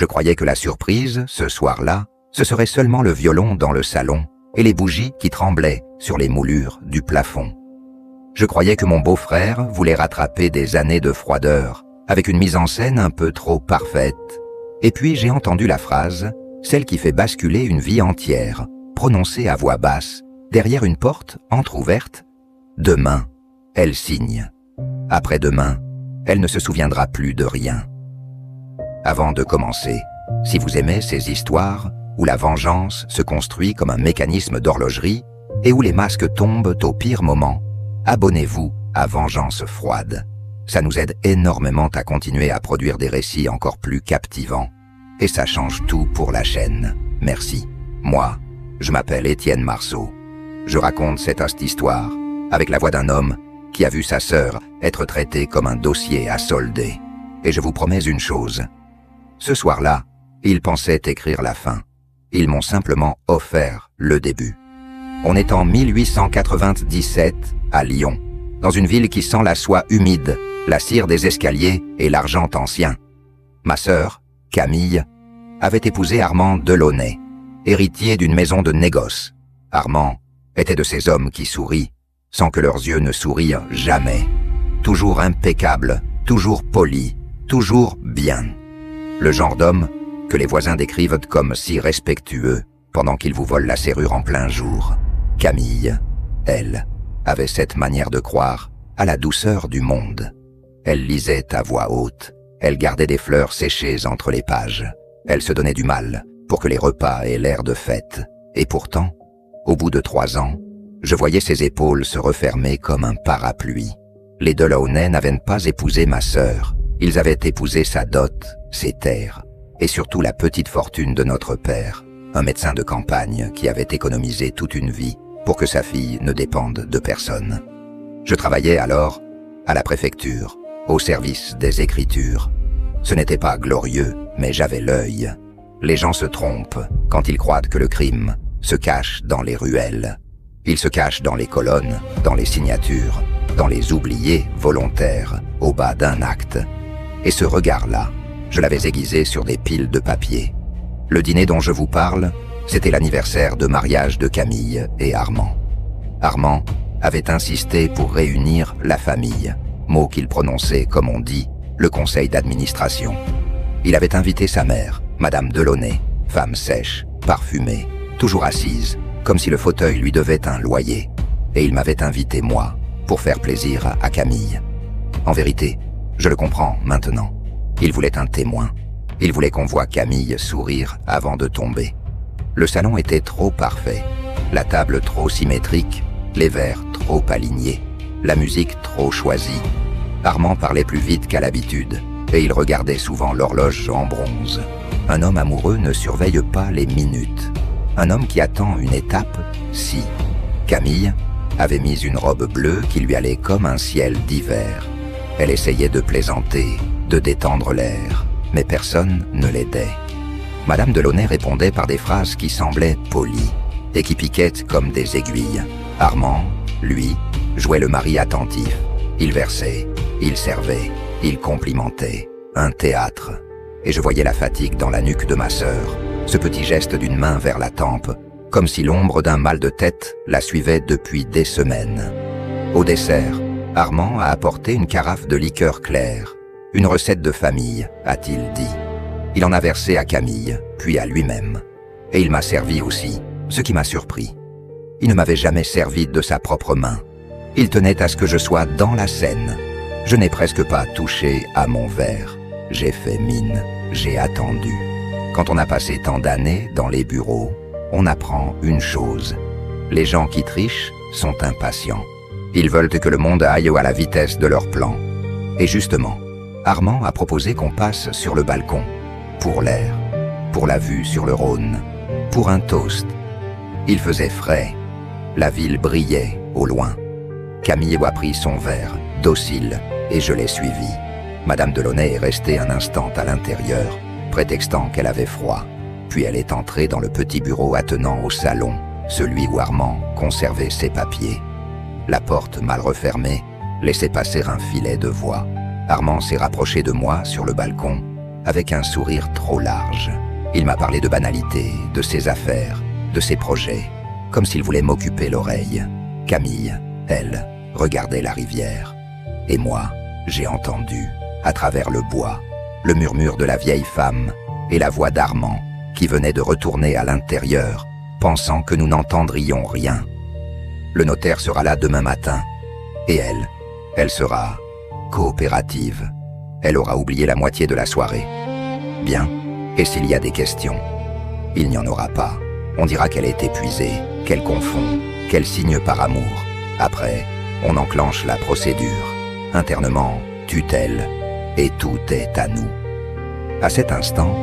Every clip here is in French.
Je croyais que la surprise, ce soir-là, ce serait seulement le violon dans le salon et les bougies qui tremblaient sur les moulures du plafond. Je croyais que mon beau-frère voulait rattraper des années de froideur avec une mise en scène un peu trop parfaite. Et puis j'ai entendu la phrase, celle qui fait basculer une vie entière, prononcée à voix basse, derrière une porte entr'ouverte. Demain, elle signe. Après-demain, elle ne se souviendra plus de rien. Avant de commencer, si vous aimez ces histoires où la vengeance se construit comme un mécanisme d'horlogerie et où les masques tombent au pire moment, abonnez-vous à Vengeance Froide. Ça nous aide énormément à continuer à produire des récits encore plus captivants. Et ça change tout pour la chaîne. Merci. Moi, je m'appelle Étienne Marceau. Je raconte cette histoire avec la voix d'un homme qui a vu sa sœur être traitée comme un dossier à solder. Et je vous promets une chose. Ce soir-là, ils pensaient écrire la fin. Ils m'ont simplement offert le début. On est en 1897 à Lyon, dans une ville qui sent la soie humide, la cire des escaliers et l'argent ancien. Ma sœur, Camille, avait épousé Armand Delaunay, héritier d'une maison de négoce. Armand était de ces hommes qui sourient, sans que leurs yeux ne sourient jamais. Toujours impeccable, toujours poli, toujours bien. Le genre d'homme que les voisins décrivent comme si respectueux pendant qu'ils vous volent la serrure en plein jour. Camille, elle, avait cette manière de croire à la douceur du monde. Elle lisait à voix haute, elle gardait des fleurs séchées entre les pages. Elle se donnait du mal pour que les repas aient l'air de fête. Et pourtant, au bout de 3 ans, je voyais ses épaules se refermer comme un parapluie. Les Delaunay n'avaient pas épousé ma sœur. Ils avaient épousé sa dot, ses terres, et surtout la petite fortune de notre père, un médecin de campagne qui avait économisé toute une vie pour que sa fille ne dépende de personne. Je travaillais alors à la préfecture, au service des écritures. Ce n'était pas glorieux, mais j'avais l'œil. Les gens se trompent quand ils croient que le crime se cache dans les ruelles. Il se cache dans les colonnes, dans les signatures, dans les oubliés volontaires, au bas d'un acte. Et ce regard-là, je l'avais aiguisé sur des piles de papier. Le dîner dont je vous parle, c'était l'anniversaire de mariage de Camille et Armand. Armand avait insisté pour réunir la famille, mot qu'il prononçait, comme on dit, le conseil d'administration. Il avait invité sa mère, Madame Delaunay, femme sèche, parfumée, toujours assise, comme si le fauteuil lui devait un loyer. Et il m'avait invité, moi, pour faire plaisir à Camille. En vérité, je le comprends maintenant. Il voulait un témoin. Il voulait qu'on voie Camille sourire avant de tomber. Le salon était trop parfait, la table trop symétrique, les verres trop alignés, la musique trop choisie. Armand parlait plus vite qu'à l'habitude, et il regardait souvent l'horloge en bronze. Un homme amoureux ne surveille pas les minutes. Un homme qui attend une étape, si. Camille avait mis une robe bleue qui lui allait comme un ciel d'hiver. Elle essayait de plaisanter, de détendre l'air, mais personne ne l'aidait. Madame Delaunay répondait par des phrases qui semblaient polies et qui piquaient comme des aiguilles. Armand, lui, jouait le mari attentif. Il versait, il servait, il complimentait. Un théâtre. Et je voyais la fatigue dans la nuque de ma sœur, ce petit geste d'une main vers la tempe, comme si l'ombre d'un mal de tête la suivait depuis des semaines. Au dessert, Armand a apporté une carafe de liqueur claire, une recette de famille, a-t-il dit. Il en a versé à Camille, puis à lui-même. Et il m'a servi aussi, ce qui m'a surpris. Il ne m'avait jamais servi de sa propre main. Il tenait à ce que je sois dans la scène. Je n'ai presque pas touché à mon verre. J'ai fait mine, j'ai attendu. Quand on a passé tant d'années dans les bureaux, on apprend une chose. Les gens qui trichent sont impatients. Ils veulent que le monde aille à la vitesse de leur plan. Et justement, Armand a proposé qu'on passe sur le balcon. Pour l'air, pour la vue sur le Rhône, pour un toast. Il faisait frais. La ville brillait au loin. Camille a pris son verre, docile, et je l'ai suivi. Madame Delaunay est restée un instant à l'intérieur, prétextant qu'elle avait froid. Puis elle est entrée dans le petit bureau attenant au salon, celui où Armand conservait ses papiers. La porte mal refermée laissait passer un filet de voix. Armand s'est rapproché de moi sur le balcon avec un sourire trop large. Il m'a parlé de banalités, de ses affaires, de ses projets, comme s'il voulait m'occuper l'oreille. Camille, elle, regardait la rivière. Et moi, j'ai entendu, à travers le bois, le murmure de la vieille femme et la voix d'Armand, qui venait de retourner à l'intérieur, pensant que nous n'entendrions rien. Le notaire sera là demain matin. Et elle sera coopérative. Elle aura oublié la moitié de la soirée. Bien, et s'il y a des questions? Il n'y en aura pas. On dira qu'elle est épuisée, qu'elle confond, qu'elle signe par amour. Après, on enclenche la procédure. Internement, tutelle, et tout est à nous. À cet instant,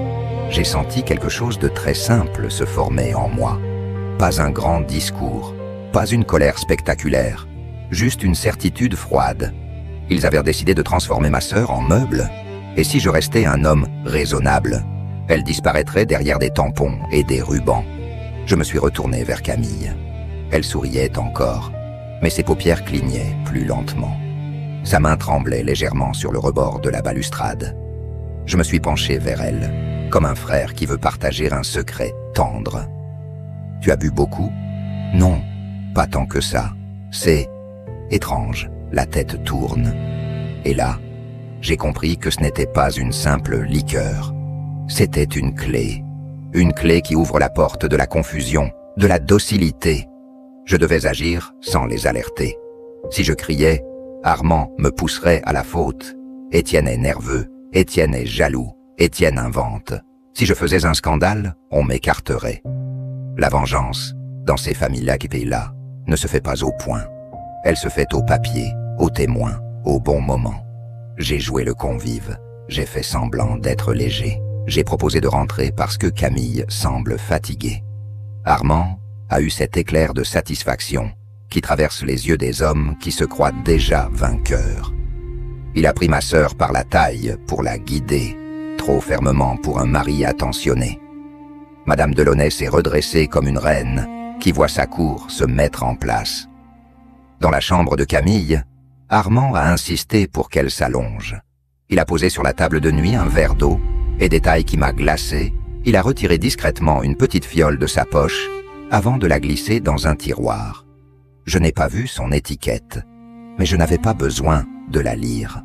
j'ai senti quelque chose de très simple se former en moi. Pas un grand discours, pas une colère spectaculaire, juste une certitude froide. Ils avaient décidé de transformer ma sœur en meuble, et si je restais un homme raisonnable, elle disparaîtrait derrière des tampons et des rubans. Je me suis retourné vers Camille. Elle souriait encore, mais ses paupières clignaient plus lentement. Sa main tremblait légèrement sur le rebord de la balustrade. Je me suis penché vers elle, comme un frère qui veut partager un secret tendre. « Tu as bu beaucoup ?»« Non, pas tant que ça. C'est étrange, la tête tourne. » Et là, j'ai compris que ce n'était pas une simple liqueur. C'était une clé qui ouvre la porte de la confusion, de la docilité. Je devais agir sans les alerter. Si je criais, Armand me pousserait à la faute. Étienne est nerveux, Étienne est jaloux, Étienne invente. Si je faisais un scandale, on m'écarterait. La vengeance, dans ces familles-là qui pays-là, ne se fait pas au point. Elle se fait au papier, au témoin, au bon moment. J'ai joué le convive, j'ai fait semblant d'être léger. J'ai proposé de rentrer parce que Camille semble fatiguée. Armand a eu cet éclair de satisfaction qui traverse les yeux des hommes qui se croient déjà vainqueurs. Il a pris ma sœur par la taille pour la guider, trop fermement pour un mari attentionné. Madame Delaunay s'est redressée comme une reine qui voit sa cour se mettre en place. Dans la chambre de Camille, Armand a insisté pour qu'elle s'allonge. Il a posé sur la table de nuit un verre d'eau et, détail qui m'a glacé, il a retiré discrètement une petite fiole de sa poche avant de la glisser dans un tiroir. Je n'ai pas vu son étiquette, mais je n'avais pas besoin de la lire.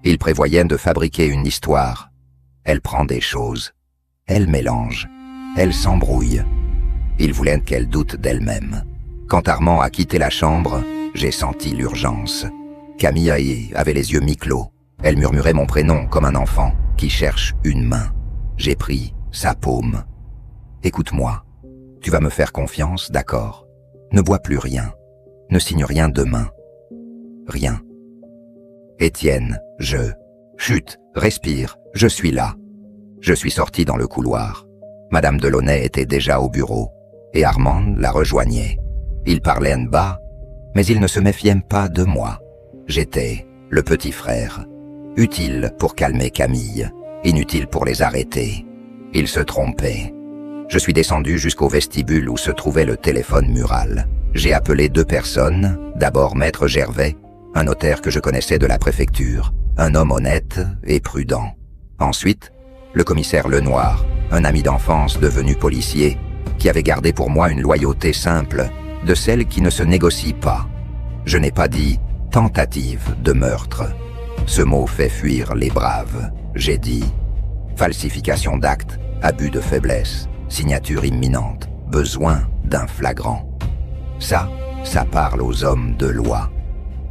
Il prévoyait de fabriquer une histoire. Elle prend des choses, elle mélange, elle s'embrouille. Il voulait qu'elle doute d'elle-même. Quand Armand a quitté la chambre, j'ai senti l'urgence. Camille avait les yeux mi-clos. Elle murmurait mon prénom comme un enfant qui cherche une main. J'ai pris sa paume. « Écoute-moi, tu vas me faire confiance, d'accord? Ne bois plus rien. Ne signe rien demain. Rien. Étienne, Chut, respire, je suis là. » Je suis sorti dans le couloir. Madame Delaunay était déjà au bureau, et Armand la rejoignait. Il parlait en bas, mais il ne se méfiait pas de moi. J'étais le petit frère, utile pour calmer Camille, inutile pour les arrêter. Ils se trompaient. Je suis descendu jusqu'au vestibule où se trouvait le téléphone mural. J'ai appelé 2 personnes, d'abord Maître Gervais, un notaire que je connaissais de la préfecture, un homme honnête et prudent. Ensuite, le commissaire Lenoir, un ami d'enfance devenu policier, qui avait gardé pour moi une loyauté simple, de celle qui ne se négocie pas. Je n'ai pas dit « tentative de meurtre ». Ce mot fait fuir les braves. J'ai dit « falsification d'actes, abus de faiblesse, signature imminente, besoin d'un flagrant ». Ça parle aux hommes de loi.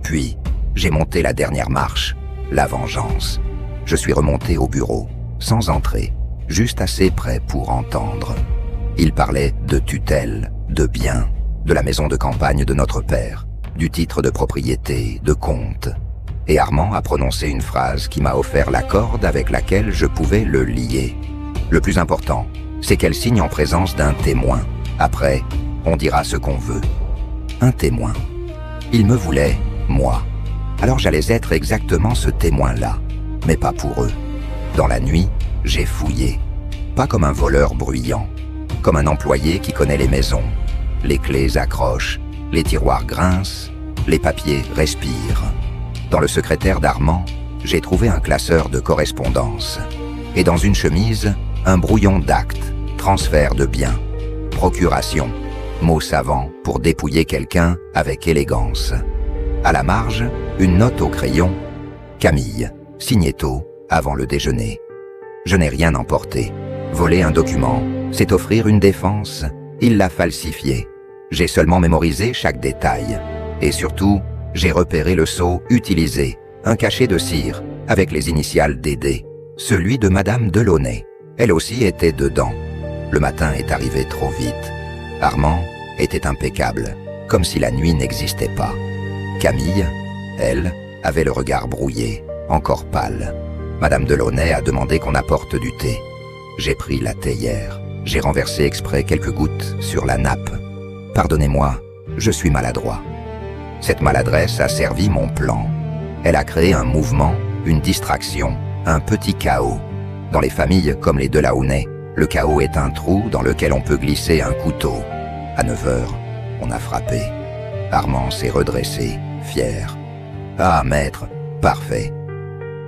Puis, j'ai monté la dernière marche, la vengeance. Je suis remonté au bureau, sans entrer, juste assez près pour entendre. Il parlait de tutelle, de biens, de la maison de campagne de notre père, du titre de propriété, de compte. Et Armand a prononcé une phrase qui m'a offert la corde avec laquelle je pouvais le lier. Le plus important, c'est qu'elle signe en présence d'un témoin. Après, on dira ce qu'on veut. Un témoin. Il me voulait, moi. Alors j'allais être exactement ce témoin-là, mais pas pour eux. Dans la nuit, j'ai fouillé. Pas comme un voleur bruyant, comme un employé qui connaît les maisons. Les clés accrochent, les tiroirs grincent, les papiers respirent. Dans le secrétaire d'Armand, j'ai trouvé un classeur de correspondance. et dans une chemise, un brouillon d'acte, transfert de biens, procuration, mot savant pour dépouiller quelqu'un avec élégance. À la marge, une note au crayon, Camille, signé tôt, avant le déjeuner. Je n'ai rien emporté. Voler un document, c'est offrir une défense. Il l'a falsifié. J'ai seulement mémorisé chaque détail. Et surtout, j'ai repéré le sceau utilisé, un cachet de cire, avec les initiales Dédé, celui de Madame Delaunay. Elle aussi était dedans. Le matin est arrivé trop vite. Armand était impeccable, comme si la nuit n'existait pas. Camille, elle, avait le regard brouillé, encore pâle. Madame Delaunay a demandé qu'on apporte du thé. J'ai pris la théière. J'ai renversé exprès quelques gouttes sur la nappe. Pardonnez-moi, je suis maladroit. Cette maladresse a servi mon plan. Elle a créé un mouvement, une distraction, un petit chaos. Dans les familles comme les Delaunay, le chaos est un trou dans lequel on peut glisser un couteau. À 9 heures, on a frappé. Armand s'est redressé, fier. « Ah, maître, parfait. »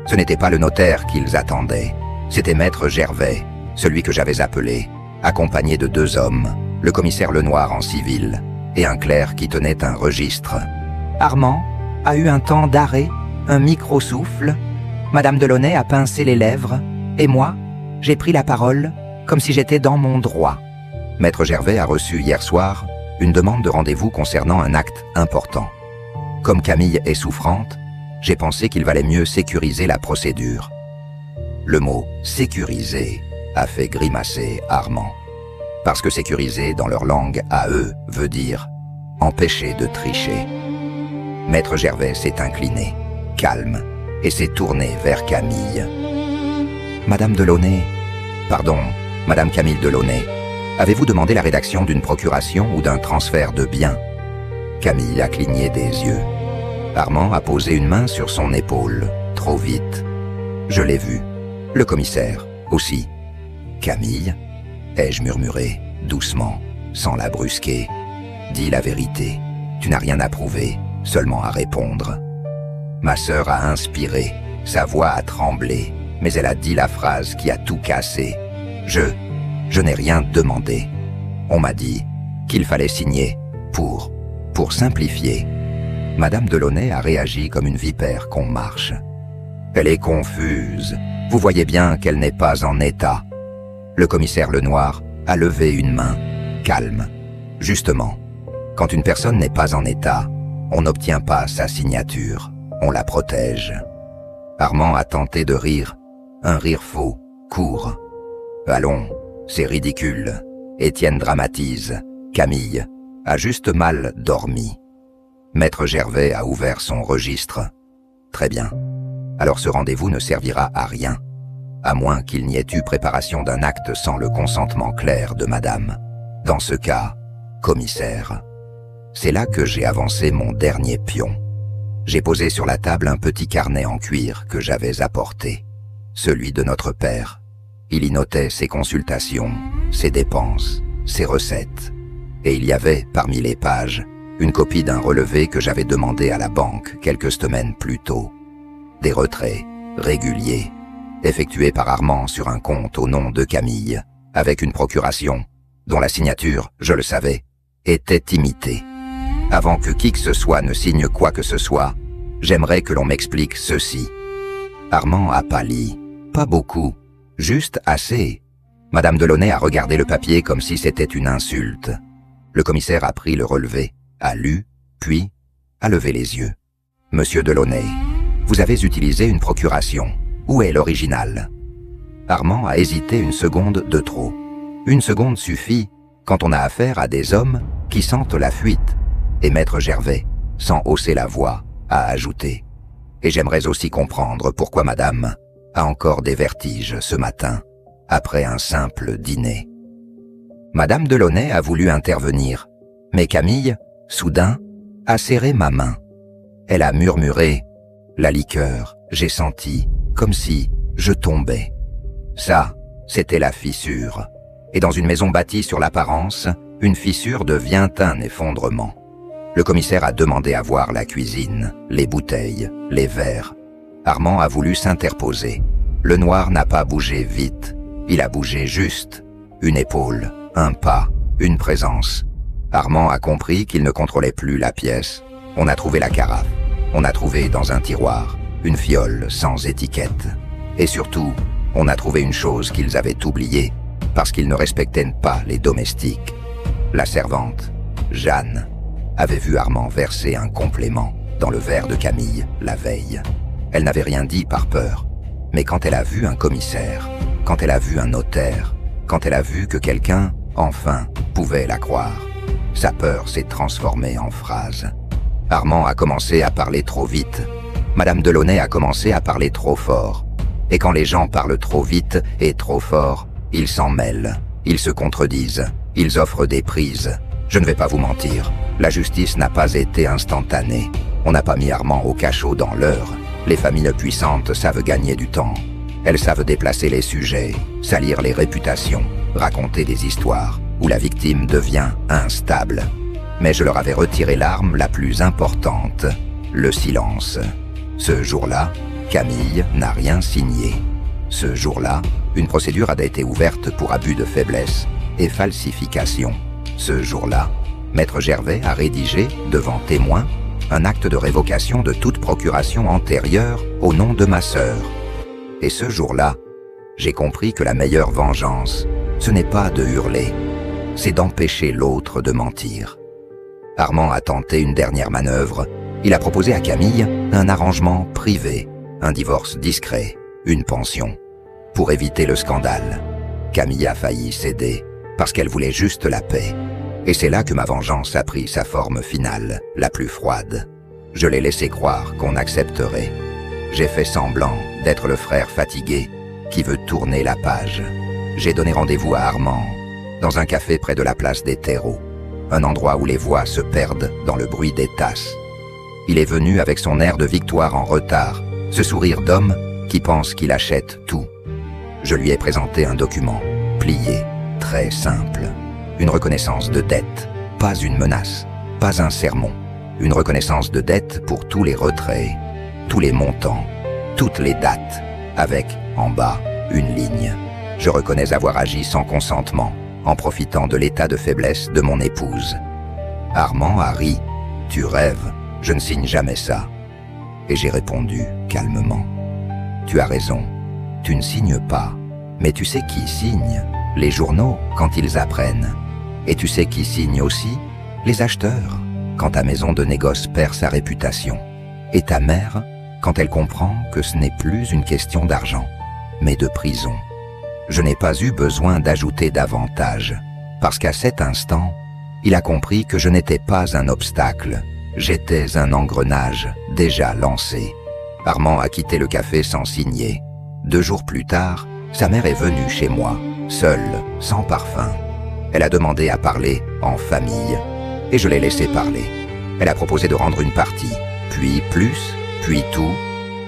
Ce n'était pas le notaire qu'ils attendaient. C'était maître Gervais, celui que j'avais appelé, accompagné de 2 hommes, le commissaire Lenoir en civil et un clerc qui tenait un registre. Armand a eu un temps d'arrêt, un micro-souffle. Madame Delaunay a pincé les lèvres, et moi, j'ai pris la parole comme si j'étais dans mon droit. Maître Gervais a reçu hier soir une demande de rendez-vous concernant un acte important. Comme Camille est souffrante, j'ai pensé qu'il valait mieux sécuriser la procédure. Le mot « sécuriser » a fait grimacer Armand. Parce que sécuriser dans leur langue à eux veut dire « empêcher de tricher ». Maître Gervais s'est incliné, calme, et s'est tourné vers Camille. « Madame Delaunay, pardon, Madame Camille Delaunay, avez-vous demandé la rédaction d'une procuration ou d'un transfert de biens ?» Camille a cligné des yeux. Armand a posé une main sur son épaule, trop vite. Je l'ai vu. Le commissaire, aussi. Camille, ai-je murmuré, doucement, sans la brusquer. Dis la vérité. Tu n'as rien à prouver, seulement à répondre. Ma sœur a inspiré, sa voix a tremblé, mais elle a dit la phrase qui a tout cassé. Je n'ai rien demandé. On m'a dit qu'il fallait signer pour simplifier. Madame Delaunay a réagi comme une vipère qu'on marche. Elle est confuse. Vous voyez bien qu'elle n'est pas en état. Le commissaire Lenoir a levé une main, calme. Justement, quand une personne n'est pas en état, on n'obtient pas sa signature, on la protège. Armand a tenté de rire, un rire faux, court. Allons, c'est ridicule. Étienne dramatise. Camille a juste mal dormi. Maître Gervais a ouvert son registre. Très bien. Alors ce rendez-vous ne servira à rien, à moins qu'il n'y ait eu préparation d'un acte sans le consentement clair de madame. Dans ce cas, commissaire. C'est là que j'ai avancé mon dernier pion. J'ai posé sur la table un petit carnet en cuir que j'avais apporté, celui de notre père. Il y notait ses consultations, ses dépenses, ses recettes. Et il y avait, parmi les pages, une copie d'un relevé que j'avais demandé à la banque quelques semaines plus tôt. Des retraits réguliers, effectués par Armand sur un compte au nom de Camille, avec une procuration, dont la signature, je le savais, était imitée. Avant que qui que ce soit ne signe quoi que ce soit, j'aimerais que l'on m'explique ceci. Armand a pâli, pas beaucoup, juste assez. Madame Delaunay a regardé le papier comme si c'était une insulte. Le commissaire a pris le relevé, a lu, puis a levé les yeux. « Monsieur Delaunay, vous avez utilisé une procuration. Où est l'original » Armand a hésité une seconde de trop. Une seconde suffit quand on a affaire à des hommes qui sentent la fuite. Et maître Gervais, sans hausser la voix, a ajouté. « Et j'aimerais aussi comprendre pourquoi madame a encore des vertiges ce matin, après un simple dîner. » Madame Delaunay a voulu intervenir, mais Camille, soudain, a serré ma main. Elle a murmuré « La liqueur, j'ai senti, comme si je tombais. » Ça, c'était la fissure. Et dans une maison bâtie sur l'apparence, une fissure devient un effondrement. Le commissaire a demandé à voir la cuisine, les bouteilles, les verres. Armand a voulu s'interposer. Le noir n'a pas bougé vite, il a bougé juste. Une épaule, un pas, une présence. Armand a compris qu'il ne contrôlait plus la pièce. On a trouvé la carafe. On a trouvé dans un tiroir une fiole sans étiquette. Et surtout, on a trouvé une chose qu'ils avaient oubliée parce qu'ils ne respectaient pas les domestiques. La servante, Jeanne, avait vu Armand verser un complément dans le verre de Camille la veille. Elle n'avait rien dit par peur, mais quand elle a vu un commissaire, quand elle a vu un notaire, quand elle a vu que quelqu'un, enfin, pouvait la croire, sa peur s'est transformée en phrase. Armand a commencé à parler trop vite. Madame Delaunay a commencé à parler trop fort. Et quand les gens parlent trop vite et trop fort, ils s'en mêlent, ils se contredisent, ils offrent des prises. Je ne vais pas vous mentir, la justice n'a pas été instantanée. On n'a pas mis Armand au cachot dans l'heure. Les familles puissantes savent gagner du temps. Elles savent déplacer les sujets, salir les réputations, raconter des histoires où la victime devient instable. Mais je leur avais retiré l'arme la plus importante, le silence. Ce jour-là, Camille n'a rien signé. Ce jour-là, une procédure a été ouverte pour abus de faiblesse et falsification. Ce jour-là, Maître Gervais a rédigé, devant témoins, un acte de révocation de toute procuration antérieure au nom de ma sœur. Et ce jour-là, j'ai compris que la meilleure vengeance, ce n'est pas de hurler, c'est d'empêcher l'autre de mentir. Armand a tenté une dernière manœuvre. Il a proposé à Camille un arrangement privé, un divorce discret, une pension. Pour éviter le scandale, Camille a failli céder parce qu'elle voulait juste la paix. Et c'est là que ma vengeance a pris sa forme finale, la plus froide. Je l'ai laissé croire qu'on accepterait. J'ai fait semblant d'être le frère fatigué qui veut tourner la page. J'ai donné rendez-vous à Armand, dans un café près de la place des Terreaux, un endroit où les voix se perdent dans le bruit des tasses. Il est venu avec son air de victoire en retard, ce sourire d'homme qui pense qu'il achète tout. Je lui ai présenté un document, plié, très simple. Une reconnaissance de dette, pas une menace, pas un sermon. Une reconnaissance de dette pour tous les retraits, tous les montants, toutes les dates, avec, en bas, une ligne. Je reconnais avoir agi sans consentement, en profitant de l'état de faiblesse de mon épouse. Armand a ri. « Tu rêves, je ne signe jamais ça. » Et j'ai répondu calmement. « Tu as raison, tu ne signes pas. Mais tu sais qui signe? Les journaux, quand ils apprennent. Et tu sais qui signe aussi? Les acheteurs, quand ta maison de négoce perd sa réputation. Et ta mère, quand elle comprend que ce n'est plus une question d'argent, mais de prison. Je n'ai pas eu besoin d'ajouter davantage, parce qu'à cet instant, il a compris que je n'étais pas un obstacle. J'étais un engrenage déjà lancé. Armand a quitté le café sans signer. 2 jours plus tard, sa mère est venue chez moi, seule, sans parfum. Elle a demandé à parler en famille, et je l'ai laissé parler. Elle a proposé de rendre une partie, puis plus, puis tout.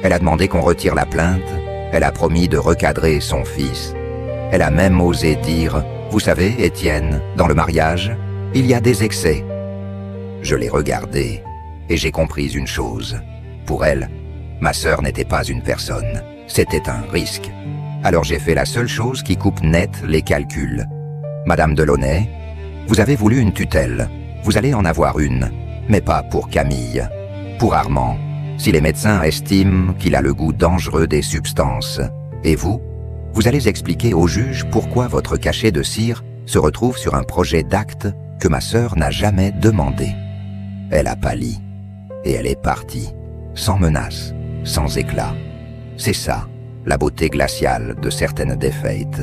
Elle a demandé qu'on retire la plainte, elle a promis de recadrer son fils. Elle a même osé dire « Vous savez, Étienne, dans le mariage, il y a des excès. » Je l'ai regardée, et j'ai compris une chose. Pour elle, ma sœur n'était pas une personne, c'était un risque. Alors j'ai fait la seule chose qui coupe net les calculs. Madame Delaunay, vous avez voulu une tutelle. Vous allez en avoir une, mais pas pour Camille. Pour Armand, si les médecins estiment qu'il a le goût dangereux des substances. Et vous allez expliquer au juge pourquoi votre cachet de cire se retrouve sur un projet d'acte que ma sœur n'a jamais demandé. Elle a pâli, et elle est partie, sans menace, sans éclat. C'est ça, la beauté glaciale de certaines défaites.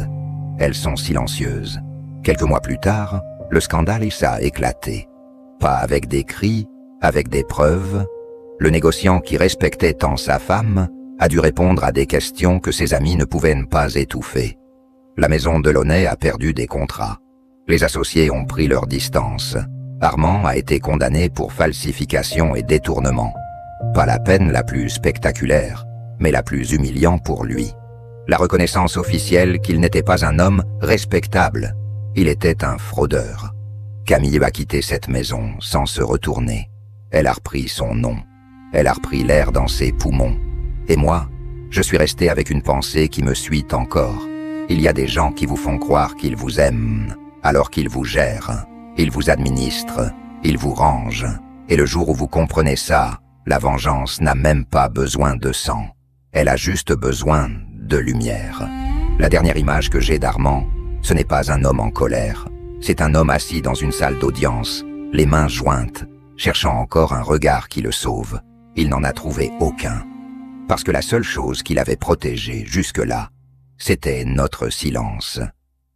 Elles sont silencieuses. Quelques mois plus tard, le scandale a éclaté. Pas avec des cris, avec des preuves. Le négociant qui respectait tant sa femme a dû répondre à des questions que ses amis ne pouvaient pas étouffer. La maison Delaunay a perdu des contrats. Les associés ont pris leur distance. Armand a été condamné pour falsification et détournement. Pas la peine la plus spectaculaire, mais la plus humiliante pour lui. La reconnaissance officielle qu'il n'était pas un homme respectable. Il était un fraudeur. Camille a quitté cette maison sans se retourner. Elle a repris son nom. Elle a repris l'air dans ses poumons. Et moi, Je suis resté avec une pensée qui me suit encore. Il y a des gens qui vous font croire qu'ils vous aiment, alors qu'ils vous gèrent, ils vous administrent, ils vous rangent. Et le jour où vous comprenez ça, la vengeance n'a même pas besoin de sang. Elle a juste besoin de lumière. La dernière image que j'ai d'Armand, ce n'est pas un homme en colère. C'est un homme assis dans une salle d'audience, les mains jointes, cherchant encore un regard qui le sauve. Il n'en a trouvé aucun. Parce que la seule chose qu'il avait protégée jusque-là, c'était notre silence.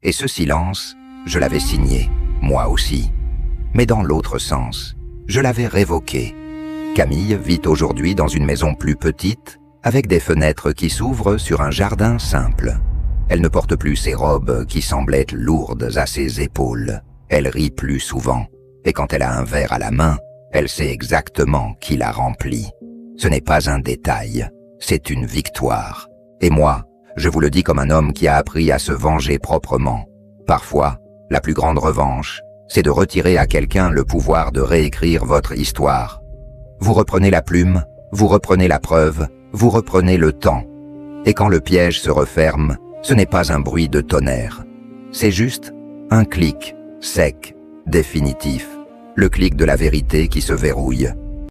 Et ce silence, je l'avais signé, moi aussi. Mais dans l'autre sens, je l'avais révoqué. Camille vit aujourd'hui dans une maison plus petite, avec des fenêtres qui s'ouvrent sur un jardin simple. Elle ne porte plus ses robes qui semblaient lourdes à ses épaules. Elle rit plus souvent, et quand elle a un verre à la main, elle sait exactement qui l'a rempli. Ce n'est pas un détail, c'est une victoire. Et moi, je vous le dis comme un homme qui a appris à se venger proprement. Parfois, la plus grande revanche, c'est de retirer à quelqu'un le pouvoir de réécrire votre histoire. Vous reprenez la plume, vous reprenez la preuve, vous reprenez le temps. Et quand le piège se referme, ce n'est pas un bruit de tonnerre. C'est juste un clic, sec, définitif. Le clic de la vérité qui se verrouille.